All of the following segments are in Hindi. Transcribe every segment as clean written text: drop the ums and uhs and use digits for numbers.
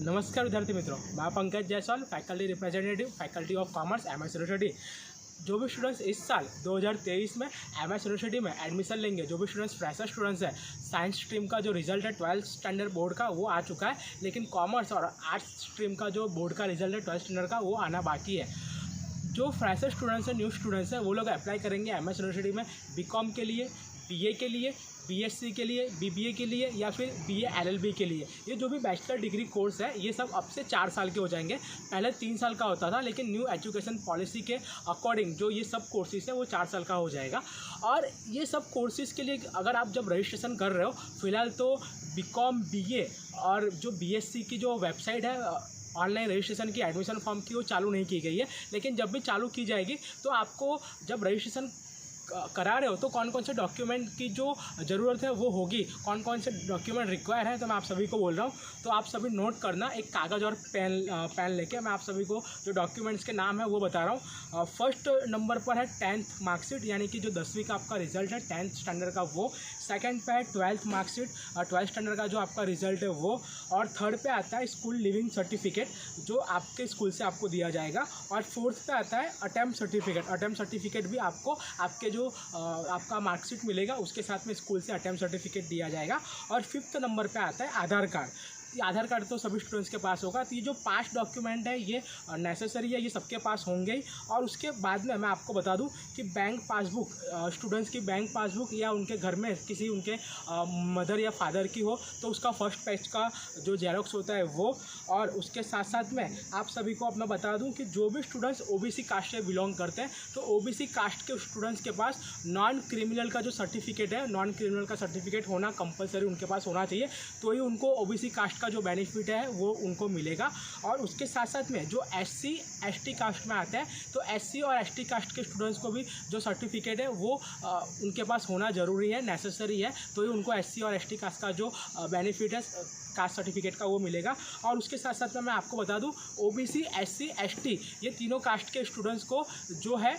नमस्कार विद्यार्थी मित्रों, मैं Pankaj Jaiswal, faculty representative, faculty of commerce, MS university. जो भी स्टूडेंट्स इस साल 2023 में एमएस यूनिवर्सिटी में एडमिशन लेंगे, जो भी स्टूडेंट्स फ्रेशर स्टूडेंट्स हैं, साइंस स्ट्रीम का जो रिजल्ट है 12th स्टैंडर्ड बोर्ड का वो आ चुका है, लेकिन कॉमर्स और आर्ट्स स्ट्रीम का जो बोर्ड का रिजल्ट है 12th स्टैंडर्ड का वो आना बाकी है। जो फ्रेशर स्टूडेंट्स हैं, न्यू स्टूडेंट्स हैं, वो लोग अप्लाई करेंगे एमएस यूनिवर्सिटी में बीकॉम के लिए, बीए के लिए, बीएससी के लिए, बीबीए के लिए या फिर बीए एलएलबी के लिए। ये जो भी बैचलर डिग्री कोर्स है ये सब अब से 4 साल के हो जाएंगे। पहले 3 साल का होता था, लेकिन न्यू एजुकेशन पॉलिसी के अकॉर्डिंग जो ये सब कोर्सेज है वो 4 साल का हो जाएगा। और ये सब कोर्सेज के लिए अगर आप जब रजिस्ट्रेशन कर रहे हो, फिलहाल तो बीकॉम, बीए और जो बीएससी की जो वेबसाइट है ऑनलाइन रजिस्ट्रेशन की, एडमिशन फॉर्म की, वो चालू नहीं की गई है। लेकिन जब भी चालू की जाएगी तो आपको जब रजिस्ट्रेशन करा रहे हो तो कौन कौन से डॉक्यूमेंट की जो ज़रूरत है वो होगी, कौन कौन से डॉक्यूमेंट रिक्वायर है, तो मैं आप सभी को बोल रहा हूँ। तो आप सभी नोट करना, एक कागज़ और पेन लेके मैं आप सभी को जो डॉक्यूमेंट्स के नाम है वो बता रहा हूँ। फर्स्ट नंबर पर है 10th मार्कशीट, यानी कि जो 10वीं का आपका रिजल्ट है 10th स्टैंडर्ड का वो। सेकंड पे है 12th मार्कशीट, 12th स्टैंडर्ड का जो आपका रिजल्ट है वो। और थर्ड पे आता है स्कूल लिविंग सर्टिफिकेट, जो आपके स्कूल से आपको दिया जाएगा। और फोर्थ पे आता है अटेम्प्ट सर्टिफिकेट। अटेम्प्ट सर्टिफिकेट भी आपको आपके जो आपका मार्कशीट मिलेगा उसके साथ में स्कूल से अटेम्प्ट सर्टिफिकेट दिया जाएगा। और फिफ्थ नंबर पे आता है आधार कार्ड। आधार कार्ड तो सभी स्टूडेंट्स के पास होगा। तो ये जो 5 डॉक्यूमेंट है ये नेसेसरी है, ये सबके पास होंगे ही। और उसके बाद में मैं आपको बता दूं कि बैंक पासबुक, स्टूडेंट्स की बैंक पासबुक या उनके घर में किसी उनके मदर या फादर की हो तो उसका फर्स्ट पेज का जो जेरोक्स होता है वो। और उसके साथ साथ में आप सभी को अपना बता दूँ कि जो भी स्टूडेंट्स ओबीसी कास्ट से बिलोंग करते हैं तो ओबीसी कास्ट के स्टूडेंट्स के पास नॉन क्रिमिनल का जो सर्टिफिकेट है, नॉन क्रिमिनल का सर्टिफिकेट होना कंपलसरी उनके पास होना चाहिए, तो ही उनको ओबीसी कास्ट का जो बेनिफिट है वो उनको मिलेगा। और उसके साथ साथ में जो एससी एसटी कास्ट में आता है तो एससी और एसटी कास्ट के स्टूडेंट्स को भी जो सर्टिफिकेट है वो उनके पास होना ज़रूरी है, नेसेसरी है, तो ही उनको एससी और एसटी कास्ट का जो बेनिफिट है कास्ट सर्टिफिकेट का वो मिलेगा। और उसके साथ साथ में मैं आपको बता दूं ओबीसी, एससी, एसटी ये तीनों कास्ट के स्टूडेंट्स को जो है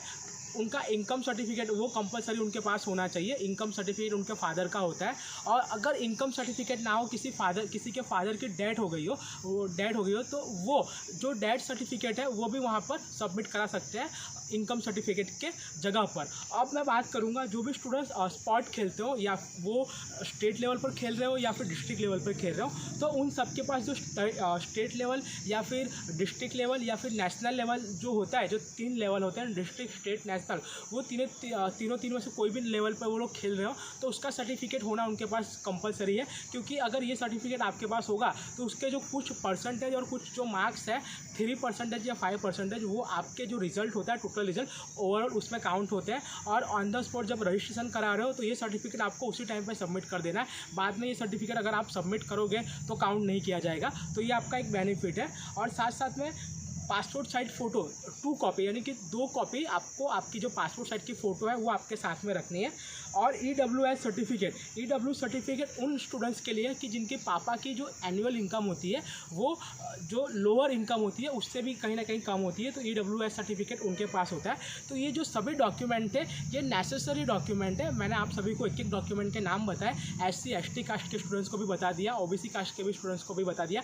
उनका इनकम सर्टिफिकेट वो कंपलसरी उनके पास होना चाहिए। इनकम सर्टिफिकेट उनके फादर का होता है, और अगर इनकम सर्टिफिकेट ना हो, किसी के फादर की डेथ हो गई हो तो वो जो डेथ सर्टिफिकेट है वो भी वहाँ पर सबमिट करा सकते हैं इनकम सर्टिफिकेट के जगह पर। अब मैं बात करूँगा जो भी स्टूडेंट्स स्पोर्ट खेलते हो, या वो स्टेट लेवल पर खेल रहे हो या फिर डिस्ट्रिक्ट लेवल पर खेल रहे हो, तो उन सबके पास जो स्टेट लेवल या फिर डिस्ट्रिक्ट लेवल या फिर नेशनल लेवल जो होता है, जो 3 लेवल होते हैं, डिस्ट्रिक्ट, स्टेट, नेशनल, वो तीनों में से कोई भी लेवल पर वो लोग खेल रहे हो तो उसका सर्टिफिकेट होना उनके पास कंपलसरी है। क्योंकि अगर ये सर्टिफिकेट आपके पास होगा तो उसके जो कुछ परसेंटेज और कुछ जो मार्क्स है 3% या 5% वो आपके जो रिजल्ट होता है, टोटल रिजल्ट ओवरऑल उसमें काउंट होते हैं। और ऑन द स्पॉट जब रजिस्ट्रेशन करा रहे हो तो ये सर्टिफिकेट आपको उसी टाइम पर सबमिट कर देना है। बाद में ये सर्टिफिकेट अगर आप सबमिट करोगे तो काउंट नहीं किया जाएगा, तो ये आपका एक बेनिफिट है। और साथ साथ में पासपोर्ट साइज फ़ोटो 2 कॉपी, यानी कि 2 कॉपी आपको आपकी जो पासपोर्ट साइज की फ़ोटो है वो आपके साथ में रखनी है। और EWS सर्टिफिकेट उन स्टूडेंट्स के लिए कि जिनके पापा की जो एनुअल इनकम होती है वो जो लोअर इनकम होती है उससे भी कहीं ना कहीं कम होती है, तो EWS सर्टिफिकेट उनके पास होता है। तो ये जो सभी डॉक्यूमेंट है ये नेसेसरी डॉक्यूमेंट है। मैंने आप सभी को एक डॉक्यूमेंट के नाम बताए, SC ST कास्ट के स्टूडेंट्स को भी बता दिया, OBC कास्ट के भी स्टूडेंट्स को भी बता दिया।